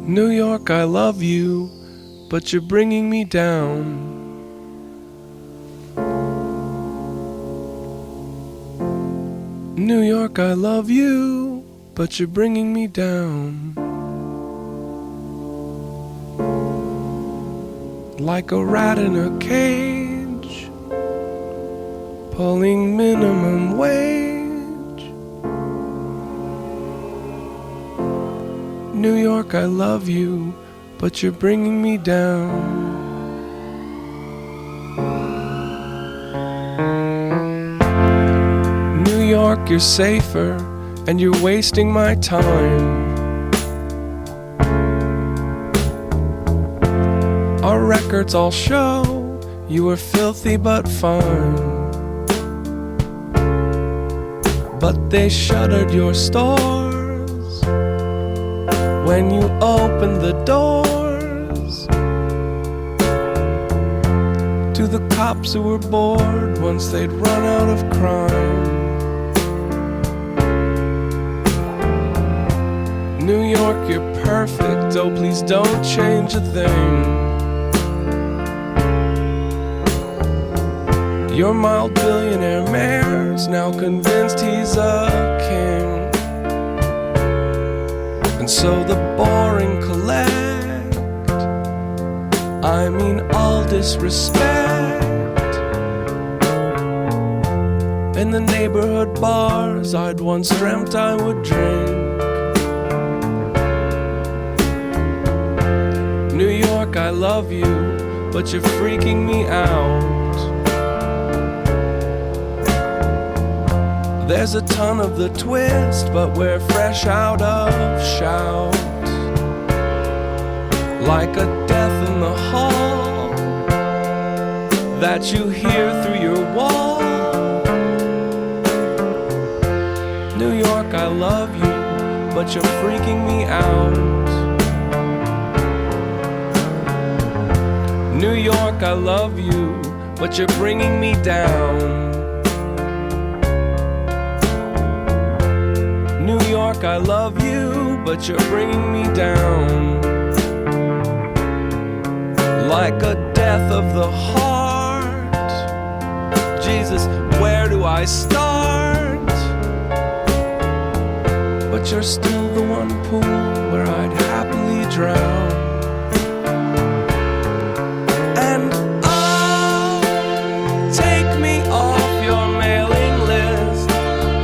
New York, I love you, but you're bringing me down. New York, I love you, but you're bringing me down. Like a rat in a cage, pulling minimum wage. New York, I love you, but you're bringing me down. New York, you're safer, and you're wasting my time. Our records all show you were filthy but fine. But they shuttered your stores when you opened the doors to the cops who were bored once they'd run out of crime. New York, you're perfect, oh please don't change a thing. Your mild billionaire mayor's now convinced he's a king. And so the boring collect, I mean all disrespect. In the neighborhood bars I'd once dreamt I would drink. New York, I love you, but you're freaking me out. There's a ton of the twist, but we're fresh out of shout. Like a death in the hall that you hear through your wall. New York, I love you, but you're freaking me out. New York, I love you, but you're bringing me down. New York, I love you, but you're bringing me down. Like a death of the heart. Jesus, where do I start? But you're still the one pool where I'd happily drown. And oh, take me off your mailing list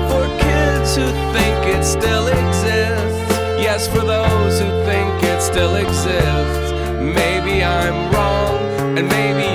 for kids who think it still exists. Yes, for those who think it still exists. Maybe I'm wrong, and maybe